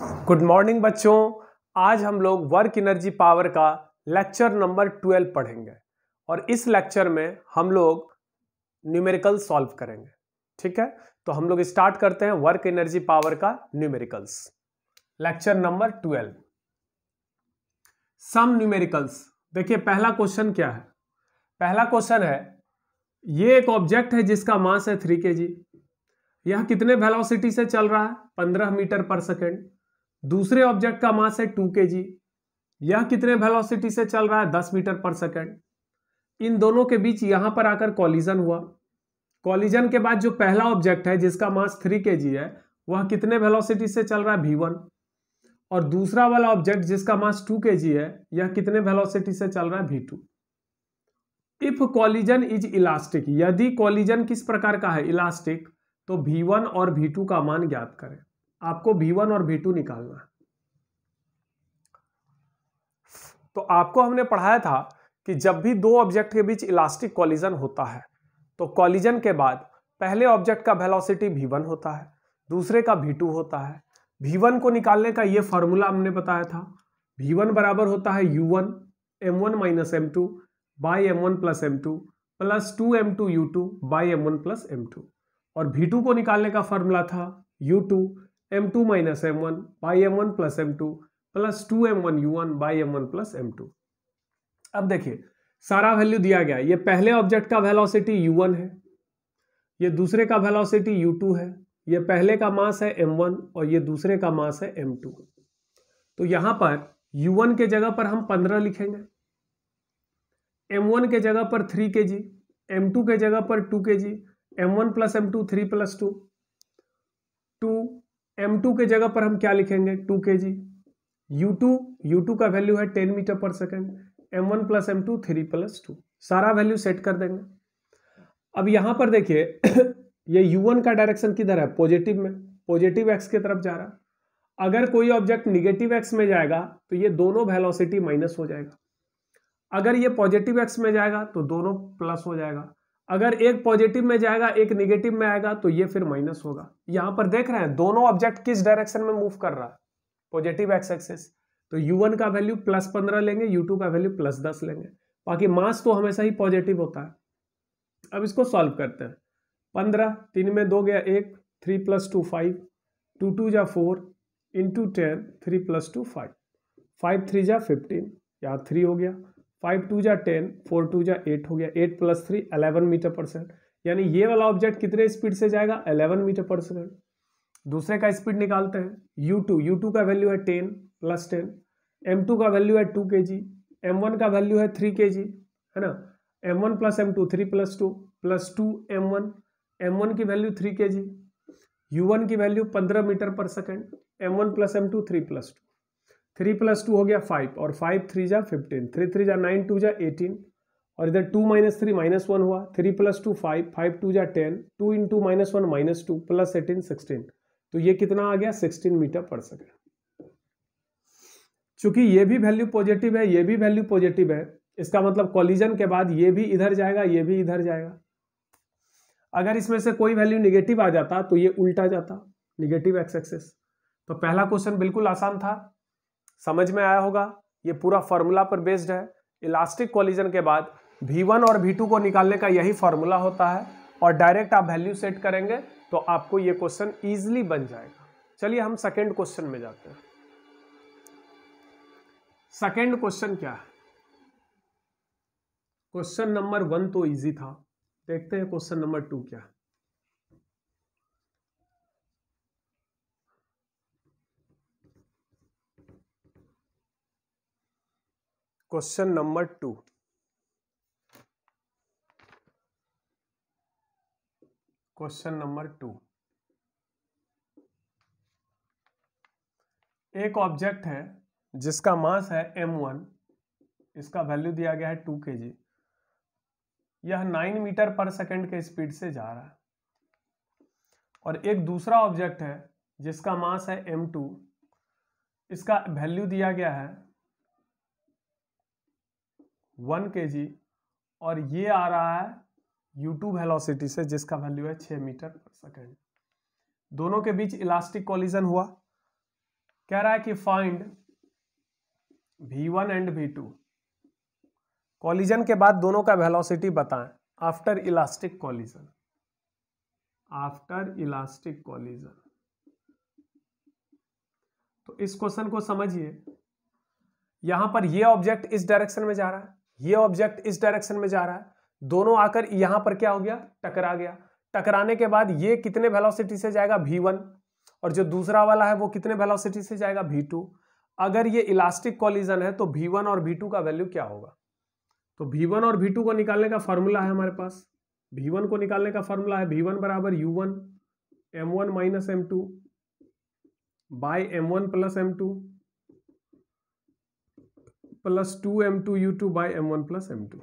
Good morning बच्चों। आज हम लोग वर्क एनर्जी पावर का लेक्चर नंबर 12 पढ़ेंगे और इस लेक्चर में हम लोग न्यूमेरिकल सॉल्व करेंगे। ठीक है, तो हम लोग स्टार्ट करते हैं वर्क एनर्जी पावर का न्यूमेरिकल्स, लेक्चर नंबर 12 सम न्यूमेरिकल्स। देखिए पहला क्वेश्चन क्या है। पहला क्वेश्चन है, ये एक ऑब्जेक्ट है जिसका मास है 3 kg। यह कितने वेलोसिटी से चल रहा है? 15 मीटर पर सेकेंड। दूसरे ऑब्जेक्ट का मास है 2 kg। यह कितने वेलोसिटी से चल रहा है? 10 मीटर पर सेकेंड। इन दोनों के बीच यहां पर आकर कॉलिजन हुआ। कॉलिजन के बाद जो पहला ऑब्जेक्ट है जिसका मास 3 kg है वह कितने वेलोसिटी से चल रहा है? v1। और दूसरा वाला ऑब्जेक्ट जिसका मास 2 kg है यह कितने वेलोसिटी से चल रहा है? v2। If collision is elastic, यदि कॉलिजन किस प्रकार का है? इलास्टिक, तो v1 और v2 का मान ज्ञात करें। आपको v1 और v2 निकालना है। तो आपको हमने पढ़ाया था कि जब भी दो ऑब्जेक्ट के बीच इलास्टिक कॉलिजन होता है तो कॉलिजन के बाद पहले ऑब्जेक्ट का वेलोसिटी v1 होता है, दूसरे का v2 होता है। v1 को निकालने का ये फॉर्मूला हमने बताया था। v1 बराबर होता है u1 m1 minus m2 by m1 plus m2 plus 2m2 u2 by m1 plus m2। और v2 को निकालने का फॉर्मूला था u2 m2 minus m1 by m1 plus m2 plus 2m1 u1 by m1 plus m2। अब देखिए सारा value दिया गया। ये पहले ऑब्जेक्ट का वेलोसिटी u1 है, ये दूसरे का वेलोसिटी u2 है, ये पहले का मास है m1 और ये दूसरे का मास है m2। तो यहां पर u1 के जगह पर हम 15 लिखेंगे, m1 के जगह पर 3 kg, m2 के जगह पर 2 kg, m1 plus m2 3 plus 2 2, m2 के जगह पर हम क्या लिखेंगे? 2 kg। u2 का वैल्यू है 10 मीटर पर second, m1 plus m2 3 plus 2। सारा वैल्यू सेट कर देंगे। अब यहां पर देखिए ये u1 का डायरेक्शन किधर है? पॉजिटिव में, पॉजिटिव x की तरफ जा रहा है। अगर कोई ऑब्जेक्ट निगेटिव x में जाएगा तो ये दोनों वेलोसिटी माइनस हो जाएगा। अगर ये पॉजिटिव x में जाएगा तो दोनों प्लस हो जाएगा। अगर एक पॉजिटिव में जाएगा एक निगेटिव में आएगा तो ये फिर माइनस होगा। यहां पर देख रहे हैं दोनों ऑब्जेक्ट किस डायरेक्शन में मूव कर रहा है? Positive x axis. तो u1 का वैल्यू प्लस 15 लेंगे, u2 का वैल्यू प्लस 10 लेंगे। बाकी मास तो हमेशा ही पॉजिटिव होता है। अब इसको सॉल्व करते हैं। 15 3 में 2 गया 1, 3 प्लस 2 5, 2 2 जा 4 इंटू 10, 3 प्लस 2 5, 5 3 जा 15, यहाँ 3 हो गया, 5 2 जा 10, 4 2 जा 8 हो गया, 8 प्लस 3 11 मीटर पर सेकेंड। यानी ये वाला ऑब्जेक्ट कितने स्पीड से जाएगा? 11 मीटर पर सेकेंड। दूसरे का स्पीड निकालते हैं। u2 का वैल्यू है 10 प्लस 10, m2 का वैल्यू है 2 kg, m1 का वैल्यू है 3 kg, है ना। m1 plus m2 3 plus 2 plus 2 m1 की वैल्यू 3 kg, u1 की वैल्यू 15 मीटर पर second, m1 plus m2 3 plus 2, 3 plus 2 हो गया 5 और 5 3 जा 15, 3 3 जा 9, 2 जा 18 और इधर 2 माइनस 3 माइनस 1 हुआ, 3 प्लस 2 5, 5 2 जा 10, 2 इंटू माइनस 1 माइनस 2 प्लस 18 16। तो ये कितना आ गया? 16 मीटर पर सेकेंड। चूंकि ये भी वैल्यू पॉजिटिव है, ये भी वैल्यू पॉजिटिव है, इसका मतलब कॉलिजन के बाद ये भी इधर जाएगा, ये भी इधर जाएगा। अगर इसमें से कोई वैल्यू निगेटिव आ जाता तो ये उल्टा जाता, निगेटिव एक्स एक्सिस। तो पहला क्वेश्चन बिल्कुल आसान था, समझ में आया होगा। ये पूरा फॉर्मूला पर बेस्ड है। इलास्टिक कॉलिजन के बाद v1 और v2 को निकालने का यही फॉर्मूला होता है और डायरेक्ट आप वैल्यू सेट करेंगे तो आपको ये क्वेश्चन इजीली बन जाएगा। चलिए हम सेकंड क्वेश्चन में जाते हैं। सेकंड क्वेश्चन क्या है? क्वेश्चन नंबर 1 तो इजी था, देखते हैं क्वेश्चन नंबर 2 क्या है। क्वेश्चन नंबर 2, क्वेश्चन नंबर 2, एक ऑब्जेक्ट है जिसका मास है m1, इसका वैल्यू दिया गया है 2 kg। यह 9 मीटर पर सेकेंड के स्पीड से जा रहा है। और एक दूसरा ऑब्जेक्ट है जिसका मास है m2, इसका वैल्यू दिया गया है 1 kg और ये आ रहा है u2 वेलोसिटी से जिसका वैल्यू है 6 मीटर पर सेकेंड। दोनों के बीच इलास्टिक कॉलिजन हुआ। कह रहा है कि find v1 and v2, collision के बाद दोनों का वेलोसिटी बताएं after elastic collision. After elastic collision, तो इस क्वेश्चन को समझिए। यहां पर ये ऑब्जेक्ट इस डायरेक्शन में जा रहा है, ये ऑब्जेक्ट इस डायरेक्शन में जा रहा है, दोनों आकर यहां पर क्या हो गया, टकरा गया। टकराने के बाद ये कितने वेलोसिटी से जाएगा, v1, और जो दूसरा वाला है वो कितने वेलोसिटी से जाएगा, v2। अगर ये इलास्टिक कॉलिजन है तो v1 और v2 का वैल्यू क्या होगा। तो v1 और v2 को निकालने का फॉर्मूला है हमारे पास। v1 को निकालने का फॉर्मूला है v1 बराबर u1 m1 minus m2 by m1 plus m2 plus 2m2 u2 by m1 plus m2।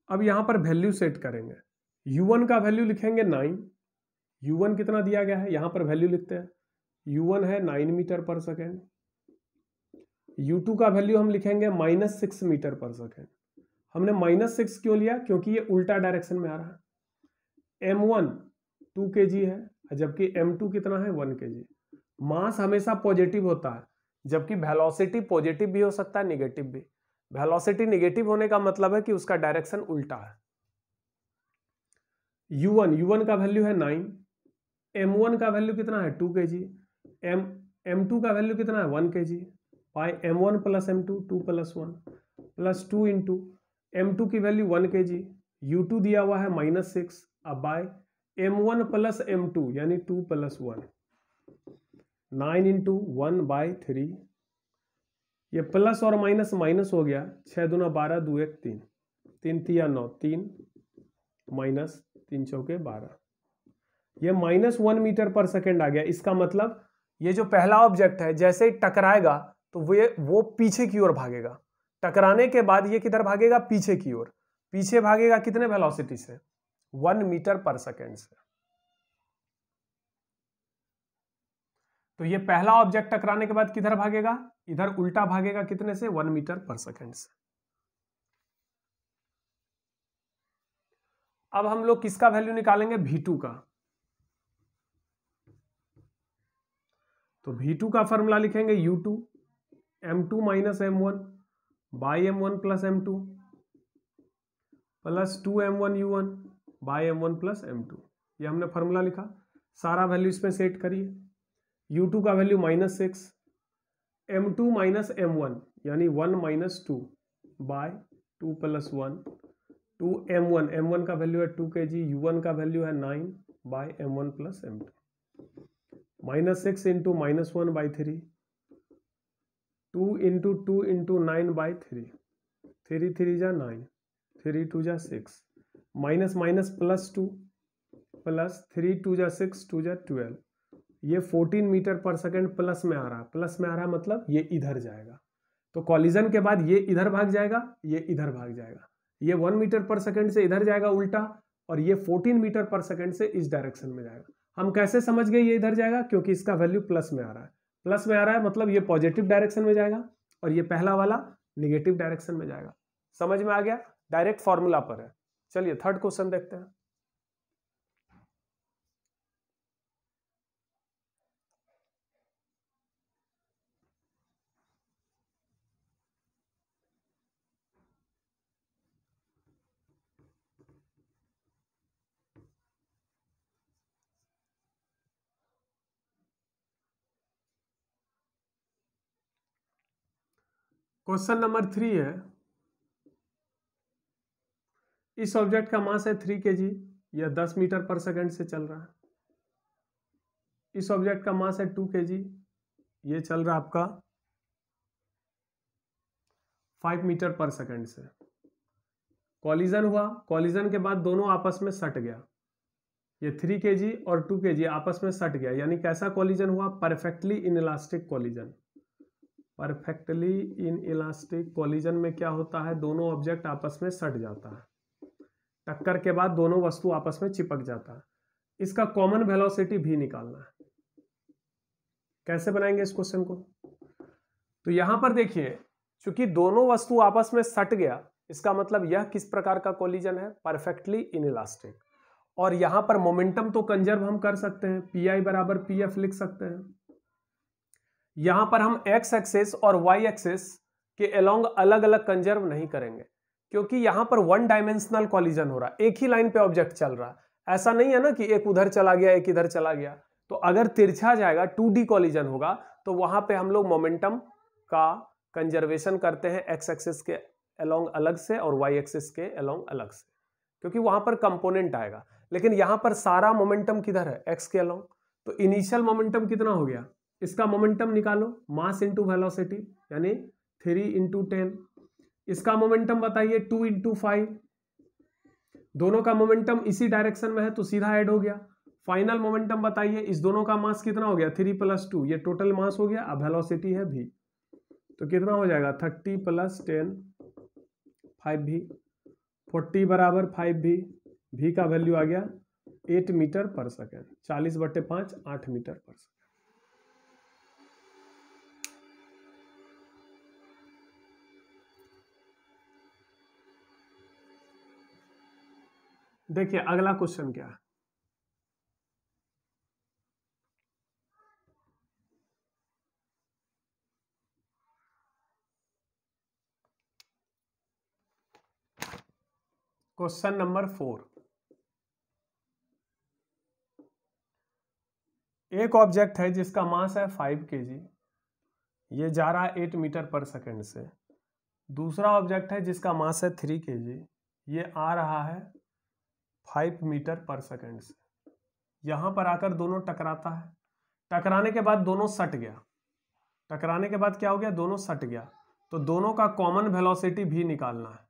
अब यहां पर वैल्यू सेट करेंगे। u1 का वैल्यू लिखेंगे 9, u1 कितना दिया गया है, यहां पर वैल्यू लिखते हैं, u1 है 9 मीटर पर सेकेंड। u2 का वैल्यू हम लिखेंगे -6 मीटर पर सेकेंड। हमने -6 क्यों लिया, क्योंकि ये उल्टा डायरेक्शन में आ रहा है। m1 2 kg है, जबकि m2 कितना है, 1 kg। मास हमेशा पॉजिटिव होता है, जबकि वेलोसिटी पॉजिटिव भी हो सकता है, निगेटिव भी। वेलोसिटी निगेटिव होने का मतलब है कि उसका डायरेक्शन उल्टा है। u1 का वैल्यू है 9, m1 का वैल्यू कितना है, 2 kg, m2 का वैल्यू कितना है, 1 kg, by m1 plus m2 2 plus 1 plus 2 into m2 की वैल्यू 1 kg, u2 दिया हुआ है -6, अब बाय m1 प्लस m2 यानी 2 प्लस 1, 9 इंटू 1 बाय 3, ये प्लस और माइनस माइनस हो गया, 6 दूना 12 2 1 3, 3 तिया 9 3 माइनस 3 चौके 12, ये -1 मीटर पर सेकेंड आ गया। इसका मतलब ये जो पहला ऑब्जेक्ट है जैसे ही टकराएगा तो वो पीछे की ओर भागेगा। टकराने के बाद ये किधर भागेगा, पीछे की ओर। पीछे भागेगा कितने वेलोसिटी से, 1 मीटर पर सेकेंड से। तो ये पहला ऑब्जेक्ट टकराने के बाद किधर भागेगा, इधर उल्टा भागेगा, कितने से, 1 मीटर पर सेकेंड से। अब हम लोग किसका वैल्यू निकालेंगे, v2 का। तो v2 का फॉर्मूला लिखेंगे u2 m2 minus m1 by m1 plus m2 plus 2m1 u1 by m1 plus m2। ये हमने फॉर्मूला लिखा, सारा वैल्यू इसमें सेट करिए। u2 का वैल्यू -6, m2 माइनस m1 यानी 1 माइनस 2 बाय 2 प्लस 1, 2 m1 का वैल्यू है 2 kg, u1 का वैल्यू है 9 by m1 plus m2, -6 into -1 by 3, 2 into 2 into 9 by 3, 3 3 जा 9, 3 2 जा 6, माइनस माइनस प्लस 2 प्लस 3 2 जा 6 2 जा 12, ये 14 मीटर पर सेकेंड प्लस में आ रहा है। प्लस में आ रहा है मतलब ये इधर जाएगा। तो कॉलिजन के बाद ये इधर भाग जाएगा, ये इधर भाग जाएगा। ये 1 मीटर पर सेकेंड से इधर जाएगा उल्टा, और ये 14 मीटर पर सेकेंड से इस डायरेक्शन में जाएगा। हम कैसे समझ गए ये इधर जाएगा, क्योंकि इसका वैल्यू प्लस में आ रहा है। प्लस में आ रहा है मतलब ये पॉजिटिव डायरेक्शन में जाएगा, और ये पहला वाला निगेटिव डायरेक्शन में जाएगा। समझ में आ गया, डायरेक्ट फॉर्मूला पर है। चलिए थर्ड क्वेश्चन देखते हैं। क्वेश्चन नंबर 3 है, इस ऑब्जेक्ट का मास है 3 kg, यह 10 मीटर पर सेकेंड से चल रहा है। इस ऑब्जेक्ट का मास है 2 kg, ये चल रहा है आपका 5 मीटर पर सेकेंड से। कॉलिजन हुआ, कॉलिजन के बाद दोनों आपस में सट गया। ये 3 kg और 2 kg आपस में सट गया, यानी कैसा कॉलिजन हुआ, perfectly inelastic collision. Perfectly inelastic collision में क्या होता है, दोनों ऑब्जेक्ट आपस में सट जाता है। टक्कर के बाद दोनों वस्तु आपस में चिपक जाता है। इसका कॉमन वेलोसिटी भी निकालना है। कैसे बनाएंगे इस क्वेश्चन को, तो यहां पर देखिए, चूंकि दोनों वस्तु आपस में सट गया, इसका मतलब यह किस प्रकार का कॉलिजन है, परफेक्टली इनइलास्टिक। और यहां पर मोमेंटम तो कंजर्व हम कर सकते हैं, पी आई बराबर पी एफ लिख सकते हैं। यहां पर हम एक्स एक्सिस और वाई एक्सिस के अलोंग अलग अलग कंजर्व नहीं करेंगे, क्योंकि यहां पर वन डायमेंशनल कॉलिजन हो रहा है, एक ही लाइन पे ऑब्जेक्ट चल रहा है। ऐसा नहीं है ना कि एक उधर चला गया एक इधर चला गया। तो अगर तिरछा जाएगा 2D कॉलिजन होगा तो वहां पे हम लोग मोमेंटम का कंजर्वेशन करते हैं एक्स एक्सिस के अलोंग अलग से और वाई एक्सिस के अलोंग अलग से, क्योंकि वहां पर कंपोनेंट आएगा। लेकिन यहां पर सारा मोमेंटम किधर है, एक्स के अलोंग। तो इनिशियल मोमेंटम कितना हो गया, इसका मोमेंटम निकालो, मास इंटू वेलोसिटी, यानी 3 इंटू 10। इसका मोमेंटम बताइए 2 इंटू 5, दोनों का मोमेंटम इसी डायरेक्शन में है तो सीधा ऐड हो गया। फाइनल मोमेंटम बताइए, इस दोनों का मास कितना हो गया, 3 + 2, ये टोटल मास हो गया। अब वेलोसिटी है v, तो कितना हो जाएगा 30 + 10 5v, 40 बराबर 5v, v का वैल्यू आ गया 8 मीटर पर सेकेंड, 40/5 8 मीटर पर सेकेंड। देखिए अगला क्वेश्चन क्या है। क्वेश्चन नंबर 4, एक ऑब्जेक्ट है जिसका मास है 5 kg, ये जा रहा है 8 मीटर पर सेकेंड से। दूसरा ऑब्जेक्ट है जिसका मास है 3 kg, ये आ रहा है 5 मीटर पर सेकेंड से। यहां पर आकर दोनों टकराता है, टकराने के बाद दोनों सट गया, टकराने के बाद क्या हो गया, दोनों सट गया। तो दोनों का कॉमन वेलोसिटी भी निकालना है।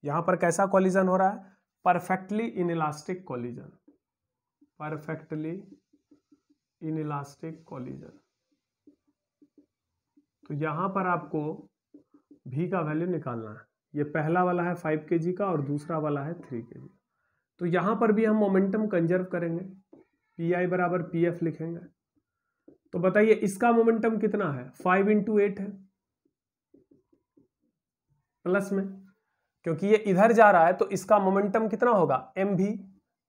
यहां पर कैसा कॉलिजन हो रहा है, perfectly inelastic collision, perfectly inelastic collision. तो यहां पर आपको v का वैल्यू निकालना है। ये पहला वाला है 5 kg का और दूसरा वाला है 3 kg। तो यहां पर भी हम मोमेंटम कंजर्व करेंगे, pi बराबर pf लिखेंगे। तो बताइए इसका मोमेंटम कितना है, 5 इंटू 8 है, प्लस में, क्योंकि ये इधर जा रहा है तो इसका मोमेंटम कितना होगा, mv,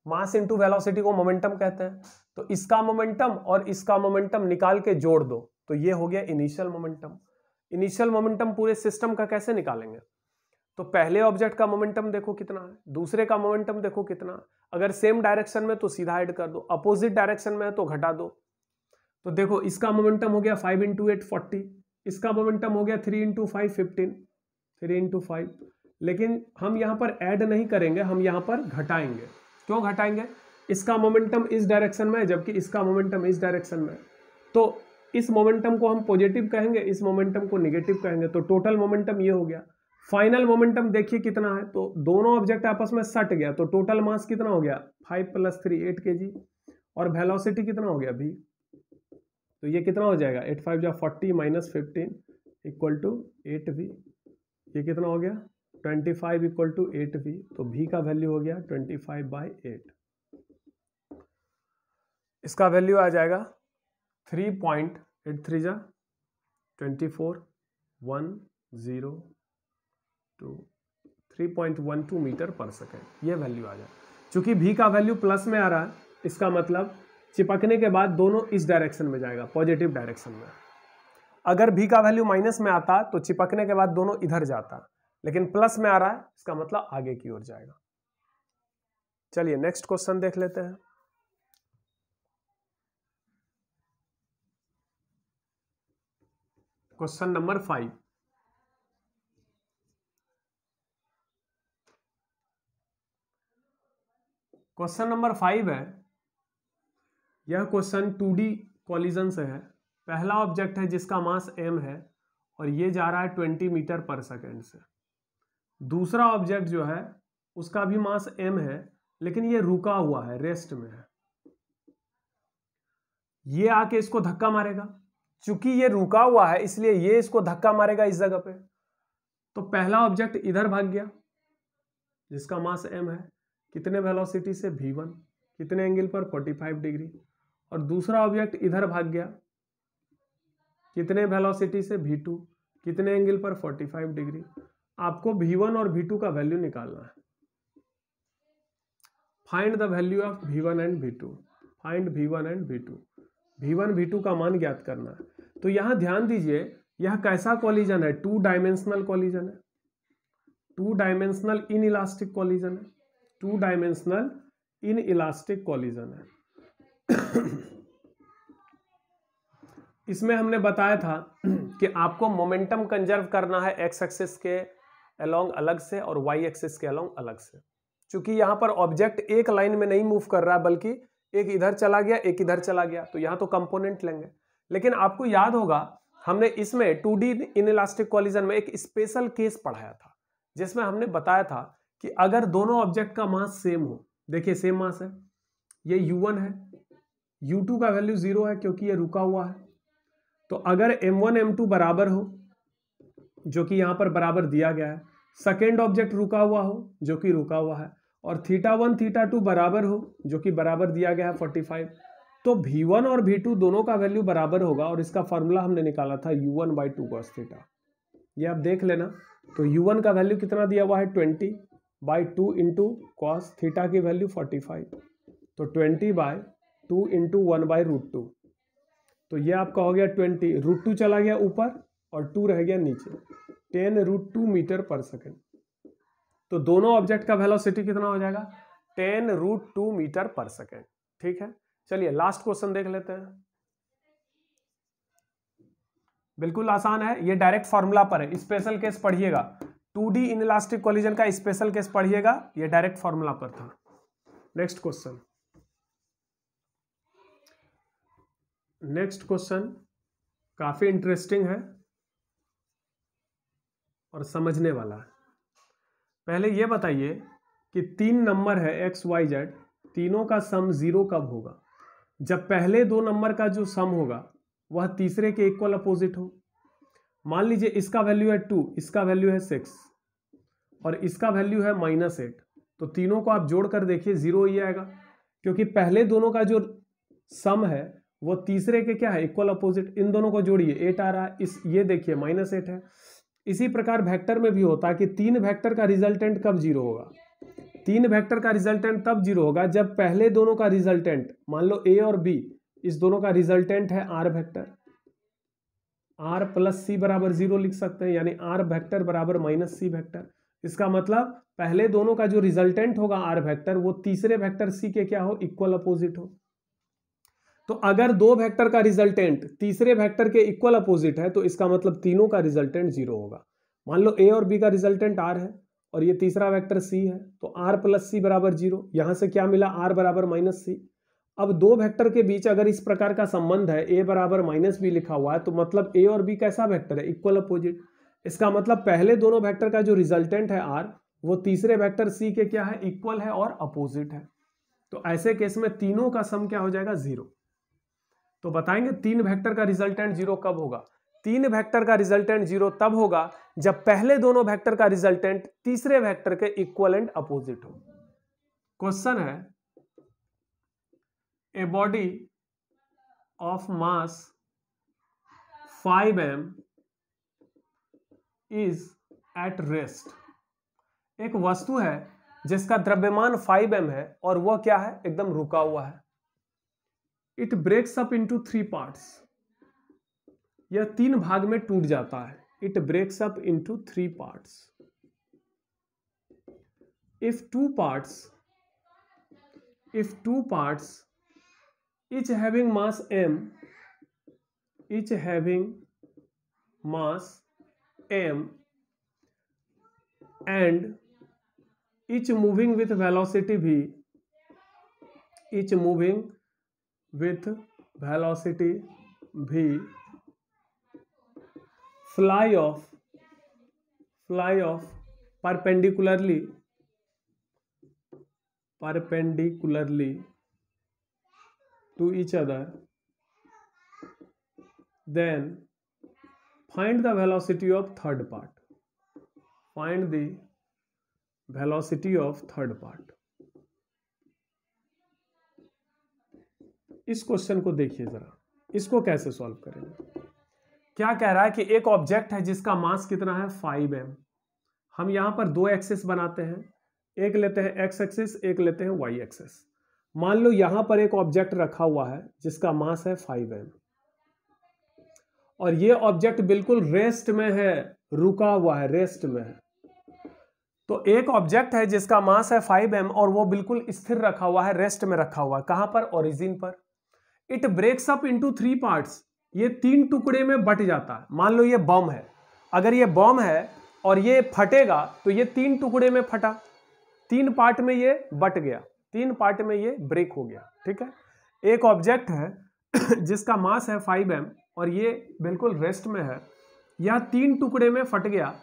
मास इंटू वेलोसिटी को मोमेंटम कहते हैं। तो इसका मोमेंटम और इसका मोमेंटम निकाल के जोड़ दो, तो ये हो गया इनिशियल मोमेंटम। इनिशियल मोमेंटम पूरे सिस्टम का कैसे निकालेंगे, तो पहले ऑब्जेक्ट का मोमेंटम देखो कितना है, दूसरे का मोमेंटम देखो कितना। अगर सेम डायरेक्शन में तो सीधा ऐड कर दो, अपोजिट डायरेक्शन में है तो घटा दो। तो देखो इसका मोमेंटम हो गया 5 इंटू 8 40, इसका मोमेंटम हो गया 3 इंटू 5 15, 3 इंटू 5। लेकिन हम यहाँ पर ऐड नहीं करेंगे, हम यहाँ पर घटाएंगे। क्यों घटाएंगे, इसका मोमेंटम इस डायरेक्शन में है जबकि इसका मोमेंटम इस डायरेक्शन में है। तो इस मोमेंटम को हम पॉजिटिव कहेंगे, इस मोमेंटम को नेगेटिव कहेंगे। तो टोटल मोमेंटम ये हो गया। फाइनल मोमेंटम देखिए कितना है, तो दोनों ऑब्जेक्ट आपस में सट गया, तो टोटल मास कितना हो गया 5 + 3 8 kg, और वेलोसिटी कितना हो गया v। तो ये कितना हो जाएगा 8 5 40 - 15 = 8v। ये कितना हो गया 25 = 8v। तो v का वैल्यू हो गया 25/8। इसका वैल्यू आ जाएगा 3.83 24 102 3.12 मीटर पर सेकेंड, ये वैल्यू आ जाए। चूंकि v का वैल्यू प्लस में आ रहा है, इसका मतलब चिपकने के बाद दोनों इस डायरेक्शन में जाएगा, पॉजिटिव डायरेक्शन में। अगर v का वैल्यू माइनस में आता तो चिपकने के बाद दोनों इधर जाता, लेकिन प्लस में आ रहा है, इसका मतलब आगे की ओर जाएगा। चलिए नेक्स्ट क्वेश्चन देख लेते हैं। क्वेश्चन नंबर 5, क्वेश्चन नंबर 5 है, यह क्वेश्चन 2D कॉलिजन से है। पहला ऑब्जेक्ट है जिसका मास m है और ये जा रहा है 20 मीटर पर सेकेंड से। दूसरा ऑब्जेक्ट जो है उसका भी मास m है, लेकिन ये रुका हुआ है, रेस्ट में है। ये आके इसको धक्का मारेगा, चूंकि ये रुका हुआ है इसलिए ये इसको धक्का मारेगा इस जगह पे। तो पहला ऑब्जेक्ट इधर भाग गया जिसका मास m है, कितने वेलोसिटी से v1, कितने एंगल पर 45 डिग्री। और दूसरा ऑब्जेक्ट इधर भाग गया कितने वेलोसिटी से v2, कितने एंगल पर 45 डिग्री। आपको v1 और v2 का वैल्यू निकालना है। Find the value of v1 and v2, find v1 and v2, v1 v2 का मान ज्ञात करना है। तो यहां ध्यान दीजिए यह कैसा कॉलिजन है, 2 डायमेंशनल कॉलिजन है, 2 डायमेंशनल इन इलास्टिक कॉलिजन है, 2 डायमेंशनल इन इलास्टिक कॉलिजन है। इसमें हमने बताया था कि आपको मोमेंटम कंजर्व करना है एक्स एक्सिस के अलोंग अलग से और वाई एक्सिस के अलोंग अलग से। क्योंकि यहां पर ऑब्जेक्ट एक लाइन में नहीं मूव कर रहा है बल्कि एक इधर चला गया एक इधर चला गया, तो यहां तो कंपोनेंट लेंगे। लेकिन आपको याद होगा हमने इसमें 2D इनइलास्टिक कॉलिजन में एक स्पेशल केस पढ़ाया था जिसमें हमने बताया था कि अगर दोनों ऑब्जेक्ट का मास सेम हो, देखिए सेम मास है, ये U1 है, U2 का वैल्यू 0 है क्योंकि ये रुका हुआ है। तो अगर M1 M2 बराबर हो, जो कि यहां पर बराबर दिया गया है, सेकेंड ऑब्जेक्ट रुका हुआ हो जो कि रुका हुआ है, और θ1 θ2 बराबर हो जो कि बराबर दिया गया है 45, तो V1 और V2 दोनों का वैल्यू बराबर होगा और इसका फॉर्मूला हमने निकाला था U1/2 cos θ। ये आप देख लेना। तो U1 का वैल्यू कितना दिया हुआ है 20/2 इंटू cos θ की वैल्यू 45, तो 20/2 इंटू 1/√2, तो ये आपका हो गया 20, √2 चला गया ऊपर और 2 रह गया नीचे, 10√2 मीटर पर सेकेंड। तो दोनों ऑब्जेक्ट का वेलोसिटी कितना हो जाएगा 10√2 मीटर पर सेकेंड। ठीक है, चलिए लास्ट क्वेश्चन देख लेते हैं। बिल्कुल आसान है, ये डायरेक्ट फॉर्मूला पर है, स्पेशल केस पढ़िएगा, 2D इनइलास्टिक कॉलिजन का स्पेशल केस पढ़िएगा, ये डायरेक्ट फॉर्मूला पर था। नेक्स्ट क्वेश्चन, नेक्स्ट क्वेश्चन काफी इंटरेस्टिंग है और समझने वाला है। पहले ये बताइए कि 3 नंबर है x y z, तीनों का सम 0 कब होगा? जब पहले 2 नंबर का जो सम होगा वह तीसरे के इक्वल अपोजिट हो। मान लीजिए इसका वैल्यू है 2, इसका वैल्यू है 6 और इसका वैल्यू है -8, तो तीनों को आप जोड़ कर देखिए 0 ही आएगा, क्योंकि पहले दोनों का जो सम है वो तीसरे के क्या है इक्वल अपोजिट। इन दोनों को जोड़िए 8 आ रहा है, इस ये देखिए -8 है। इसी प्रकार वेक्टर में भी होता है कि 3 वेक्टर का रिजल्टेंट कब 0 होगा? 3 वेक्टर का रिजल्टेंट तब 0 होगा जब पहले दोनों का रिजल्टेंट, मान लो A और B, इस दोनों का रिजल्टेंट है R वेक्टर, R + C बराबर 0 लिख सकते हैं, यानी R वेक्टर बराबर -C वेक्टर। इसका मतलब पहले दोनों का जो रिजल्टेंट होगा R वेक्टर वो तीसरे वेक्टर C के क्या हो इक्वल अपोजिट हो। तो अगर 2 वेक्टर का रिजल्टेंट तीसरे वेक्टर के इक्वल अपोजिट है तो इसका मतलब तीनों का रिजल्टेंट 0 होगा। मान लो A और B का रिजल्टेंट R है और ये तीसरा वेक्टर C है, तो R + C बराबर 0। यहां से क्या मिला R बराबर -C। अब 2 वेक्टर के बीच अगर इस प्रकार का संबंध है A बराबर -B लिखा हुआ है, तो मतलब A और B कैसा वेक्टर है इक्वल अपोजिट। इसका मतलब पहले दोनों वेक्टर का जो रिजल्टेंट है R वो तीसरे वेक्टर C के क्या है इक्वल है और अपोजिट है। तो ऐसे केस में तीनों का सम क्या हो जाएगा 0। तो बताएंगे 3 वेक्टर का रिजल्टेंट 0 कब होगा? 3 वेक्टर का रिजल्टेंट 0 तब होगा जब पहले दोनों वेक्टर का रिजल्टेंट तीसरे वेक्टर के इक्वल एंड अपोजिट हो। क्वेश्चन है, a body of mass 5 m is at rest. एक वस्तु है जिसका द्रव्यमान 5 m है और वह क्या है एकदम रुका हुआ है। It breaks up into 3 parts, यह 3 भाग में टूट जाता है। It breaks up into 3 parts. If two parts each having mass m, and each moving with velocity v, fly off perpendicularly to each other, then find the velocity of third part. इस question को देखिए जरा, इसको कैसे solve करेंगे। क्या कह रहा है कि एक ऑब्जेक्ट है जिसका मास कितना है 5 m। हम यहां पर 2 एक्सिस बनाते हैं, एक लेते हैं x एक्सिस, एक लेते हैं y एक्सिस। मान लो यहां पर एक ऑब्जेक्ट रखा हुआ है जिसका मास है 5 m और ये ऑब्जेक्ट बिल्कुल रेस्ट में है, रुका हुआ है, रेस्ट में है। तो एक ऑब्जेक्ट है जिसका मास है 5m और वो बिल्कुल स्थिर रखा हुआ है, रेस्ट में रखा हुआ है। कहां पर? ओरिजिन पर। It breaks up into 3 parts, ये 3 टुकड़े में बट जाता है। मान लो ये बम है, अगर ये बम है और ये फटेगा तो ये 3 टुकड़े में फटा, 3 पार्ट में ये बट गया, 3 पार्ट में ये ब्रेक हो गया। ठीक है, एक ऑब्जेक्ट है जिसका मास है 5m और ये बिल्कुल रेस्ट में है, यह 3 टुकड़े में फट गया।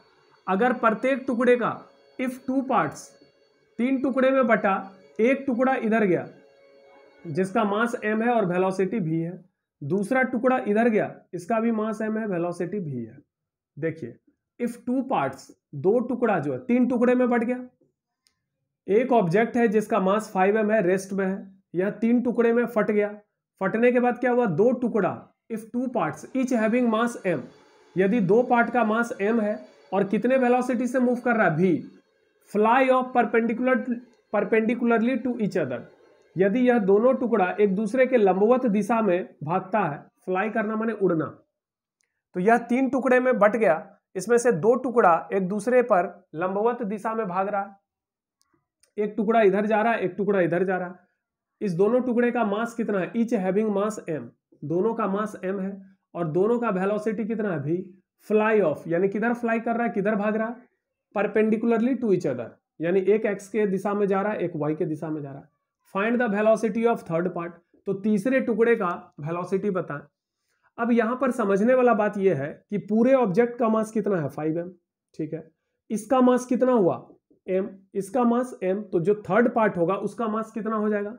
अगर प्रत्येक टुकड़े का इफ 2 पार्ट्स, 3 टुकड़े में बटा, एक टुकड़ा इधर गया जिसका मास m है और वेलोसिटी v है, दूसरा टुकड़ा इधर गया, इसका भी मास m है, वेलोसिटी v है। देखिए इफ 2 पार्ट्स, 2 टुकड़ा जो है 3 टुकड़े में बट गया। एक ऑब्जेक्ट है जिसका मास 5m है, रेस्ट में है, यह 3 टुकड़े में फट गया। फटने के बाद क्या हुआ? 2 टुकड़ा, if 2 parts each having mass m, यदि 2 पार्ट का मास m है और कितने वेलोसिटी से मूव कर रहा है? v, fly off perpendicularly to each other, यदि यह दोनों टुकड़ा एक दूसरे के लंबवत दिशा में भागता है, फ्लाई करना माने उड़ना, तो यह 3 टुकड़े में बट गया, इसमें से 2 टुकड़ा एक दूसरे पर लंबवत दिशा में भाग रहा है, एक टुकड़ा इधर जा रहा है, एक टुकड़ा इधर जा रहा है। इस दोनों टुकड़े का मास कितना है? ईच हैविंग मास m, दोनों का मास m है और दोनों का वेलोसिटी कितना है? v, फ्लाई ऑफ यानी किधर फ्लाई कर रहा है, किधर भाग रहा है? परपेंडिकुलरली टू ईच अदर, यानी एक x के दिशा में जा रहा है, एक y के दिशा में जा रहा है। Find the velocity of third part, तो तीसरे टुकड़े का वेलोसिटी बताएं। अब यहां पर समझने वाला बात यह है कि पूरे ऑब्जेक्ट का मास कितना है? 5m। ठीक है, इसका मास कितना हुआ? m, इसका मास m, तो जो थर्ड पार्ट होगा उसका मास कितना हो जाएगा?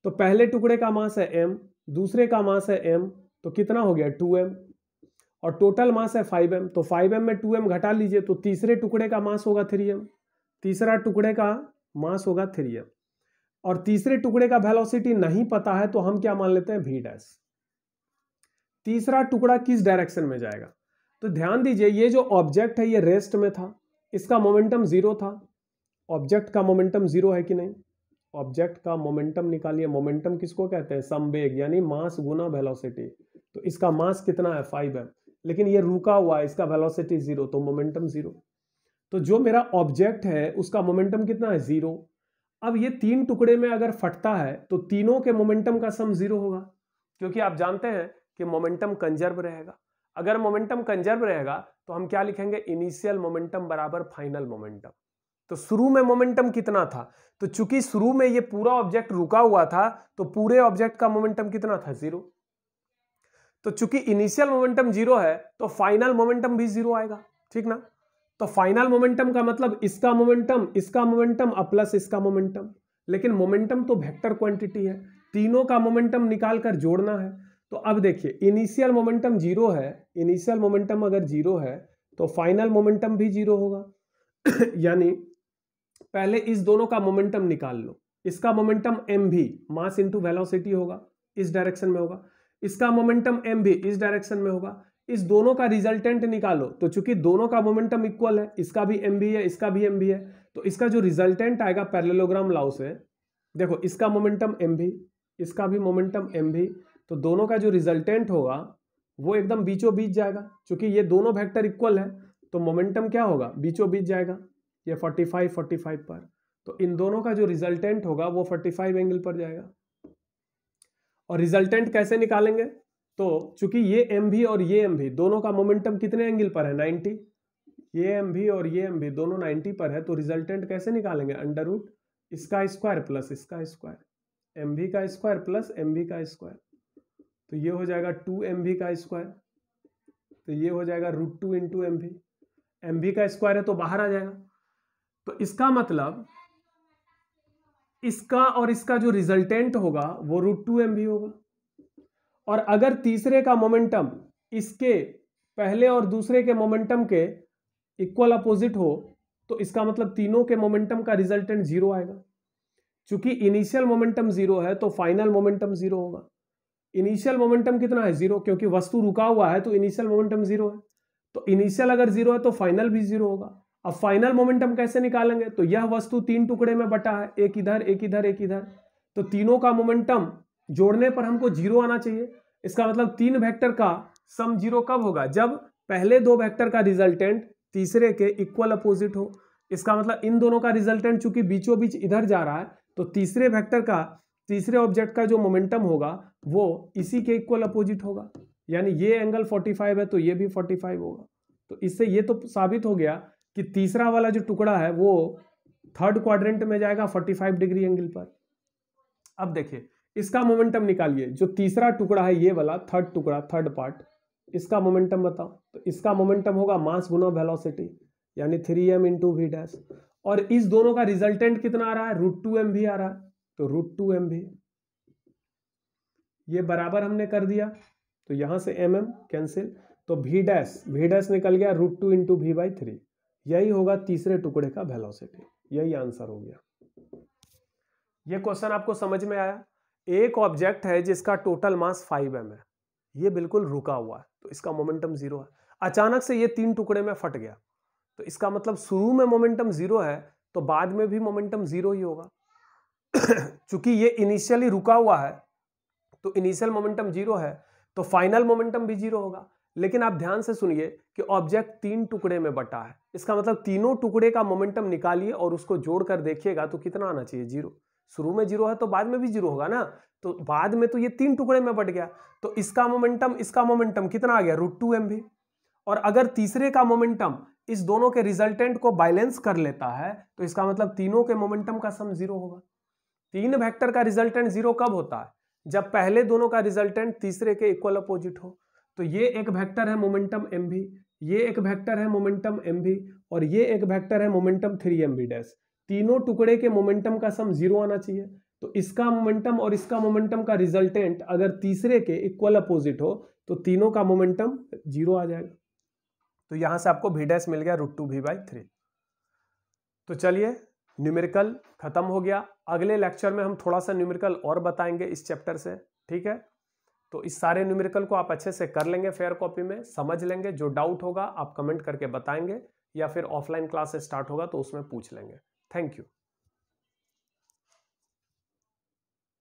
तो पहले टुकड़े का मास है m, दूसरे का मास है m, तो कितना हो गया? 2m, और टोटल मास है 5m, तो 5m में 2m घटा लीजिए तो तीसरे टुकड़े का मास होगा 3m, तीसरा टुकड़े का मास होगा 3m, और तीसरे टुकड़े का वेलोसिटी नहीं पता है तो हम क्या मान लेते हैं? v dash. तीसरा टुकड़ा किस डायरेक्शन में जाएगा? तो ध्यान दीजिए, ये जो ऑब्जेक्ट है ये रेस्ट में था, इसका मोमेंटम 0 था। ऑब्जेक्ट का मोमेंटम 0 है कि नहीं? ऑब्जेक्ट का मोमेंटम निकालिए। मोमेंटम किसको कहते हैं? संवेग, यानी मास गुना वेलोसिटी। तो इसका मास कितना है? 5m, लेकिन ये रुका हुआ है, इसका वेलोसिटी 0, तो मोमेंटम 0। तो जो मेरा ऑब्जेक्ट है उसका मोमेंटम कितना है? 0। अब ये 3 टुकड़े में अगर फटता है तो तीनों के मोमेंटम का सम 0 होगा, क्योंकि आप जानते हैं कि मोमेंटम कंजर्व रहेगा। अगर मोमेंटम कंजर्व रहेगा तो हम क्या लिखेंगे? इनिशियल मोमेंटम बराबर फाइनल मोमेंटम। तो शुरू में मोमेंटम कितना था? तो चूंकि शुरू में ये पूरा ऑब्जेक्ट रुका हुआ था तो पूरे ऑब्जेक्ट का मोमेंटम कितना था? 0। तो चूंकि इनिशियल मोमेंटम 0 है तो फाइनल मोमेंटम भी 0 आएगा, ठीक ना? तो फाइनल मोमेंटम का मतलब इसका मोमेंटम प्लस इसका मोमेंटम, लेकिन मोमेंटम तो वेक्टर क्वांटिटी है, तीनों का मोमेंटम निकाल कर जोड़ना है। तो अब देखिए, इनिशियल मोमेंटम 0 है, इनिशियल मोमेंटम अगर 0 है तो फाइनल मोमेंटम भी 0 होगा यानी पहले इस दोनों का मोमेंटम निकाल लो। इसका मोमेंटम m भी मास इंटू वेलोसिटी होगा, इस डायरेक्शन में होगा, इसका मोमेंटम m भी इस डायरेक्शन में होगा। इस दोनों का रिजल्टेंट निकालो, तो चूंकि दोनों का मोमेंटम इक्वल है, इसका भी m भी है, इसका भी m भी है, तो इसका जो रिजल्टेंट आएगा पैरेललोग्राम लॉ से, देखो इसका मोमेंटम m भी, इसका भी मोमेंटम m भी, तो दोनों का जो रिजल्टेंट होगा वो एकदम बीचों बीच जाएगा। चूंकि ये दोनों वेक्टर इक्वल है तो मोमेंटम क्या होगा? बीचों बीच जाएगा, ये 45 पर, तो इन दोनों का जो रिजल्टेंट होगा वो 45 एंगल पर जाएगा। और रिजल्टेंट कैसे निकालेंगे? तो चूंकि ये m भी और ये m भी दोनों का मोमेंटम कितने एंगल पर है? 90। ये m भी और ये m भी दोनों 90 पर है, तो रिजल्टेंट कैसे निकालेंगे? अंडर रूट इसका स्क्वायर प्लस इसका स्क्वायर, mv का स्क्वायर प्लस mv का स्क्वायर, तो ये हो जाएगा 2mv का स्क्वायर, तो ये हो जाएगा √2 इंटू mv। mv का स्क्वायर है तो बाहर आ जाएगा, तो इसका मतलब इसका और इसका जो रिजल्टेंट होगा वो √2 mv होगा। और अगर तीसरे का मोमेंटम इसके पहले और दूसरे के मोमेंटम के इक्वल अपोजिट हो तो इसका मतलब तीनों के मोमेंटम का रिजल्टेंट 0 आएगा। चूंकि इनिशियल मोमेंटम 0 है तो फाइनल मोमेंटम 0 होगा। इनिशियल मोमेंटम कितना है? 0, क्योंकि वस्तु रुका हुआ है तो इनिशियल मोमेंटम 0 है, तो इनिशियल अगर 0 है तो फाइनल भी 0 होगा। अब फाइनल मोमेंटम कैसे निकालेंगे? तो यह वस्तु 3 टुकड़े में बटा है, एक इधर एक इधर एक इधर, तो तीनों का मोमेंटम जोड़ने पर हमको 0 आना चाहिए। इसका मतलब 3 वेक्टर का सम जीरो कब होगा? जब पहले दो वेक्टर का रिजल्टेंट तीसरे के इक्वल अपोजिट हो। इसका मतलब इन दोनों का रिजल्टेंट चूंकि बीचों बीच इधर जा रहा है, तो तीसरे वेक्टर का, तीसरे ऑब्जेक्ट का जो मोमेंटम होगा वो इसी के इक्वल अपोजिट होगा। यानी ये एंगल 45 है तो ये भी 45 होगा। तो इससे ये तो साबित हो गया कि तीसरा वाला जो टुकड़ा है वो थर्ड क्वाड्रेंट में जाएगा 45 डिग्री एंगल पर। अब देखिए इसका मोमेंटम निकालिए। जो तीसरा टुकड़ा है ये वाला थर्ड टुकड़ा, थर्ड पार्ट, इसका मोमेंटम बताओ। तो इसका मोमेंटम होगा मास गुना वेलोसिटी, यानी 3m इंटू वी डैश। और इस दोनों का रिजल्टेंट कितना आ रहा है? √2mv आ रहा है। तो √2mv ये बराबर हमने कर दिया, तो यहां से mm कैंसिल, तो v डैश निकल गया √2 इंटू v/3। यही होगा तीसरे टुकड़े का वेलोसिटी। यही आंसर हो गया। ये क्वेश्चन आपको समझ में आया? एक ऑब्जेक्ट है जिसका टोटल मास 5m है, ये बिल्कुल रुका हुआ है, तो इसका मोमेंटम 0 है। अचानक से ये 3 टुकड़े में फट गया, तो इसका मतलब शुरू में मोमेंटम 0 है तो बाद में भी मोमेंटम 0 ही होगा। चूंकि ये इनिशियली रुका हुआ है तो इनिशियल मोमेंटम 0 है, तो फाइनल मोमेंटम भी 0 होगा। लेकिन आप ध्यान से सुनिए कि ऑब्जेक्ट 3 टुकड़े में बटा है, इसका मतलब तीनों टुकड़े का मोमेंटम निकालिए और उसको जोड़कर देखिएगा तो कितना आना चाहिए? 0। शुरू में 0 है तो बाद में भी 0 होगा ना, तो बाद में तो ये 3 टुकड़े में बट गया, तो इसका मोमेंटम कितना आ गया? √2mv। और अगर तीसरे का मोमेंटम इस दोनों के रिजल्टेंट को बैलेंस कर लेता है तो इसका मतलब तीनों के मोमेंटम का सम 0 होगा। 3 वेक्टर का रिजल्टेंट 0 कब होता है? जब पहले दोनों का रिजल्टेंट तीसरे के इक्वल अपोजिट हो। तो ये एक वेक्टर है मोमेंटम mv, ये एक वेक्टर है मोमेंटम mv, और ये एक वेक्टर है मोमेंटम 3mv डैश। तीनों टुकड़े के मोमेंटम का सम 0 आना चाहिए। तो इसका मोमेंटम और इसका मोमेंटम का रिजल्टेंट अगर तीसरे के इक्वल अपोजिट हो तो तीनों का मोमेंटम 0 आ जाएगा। तो यहां से आपको v डैश मिल गया √2v/3। तो चलिए न्यूमेरिकल खत्म हो गया। अगले लेक्चर में हम थोड़ा सा न्यूमेरिकल और बताएंगे इस चैप्टर से, ठीक है? तो इस सारे न्यूमेरिकल को आप अच्छे से कर लेंगे, फेयर कॉपी में समझ लेंगे। जो डाउट होगा आप कमेंट करके बताएंगे, या फिर ऑफलाइन क्लास स्टार्ट होगा तो उसमें पूछ लेंगे। Thank you.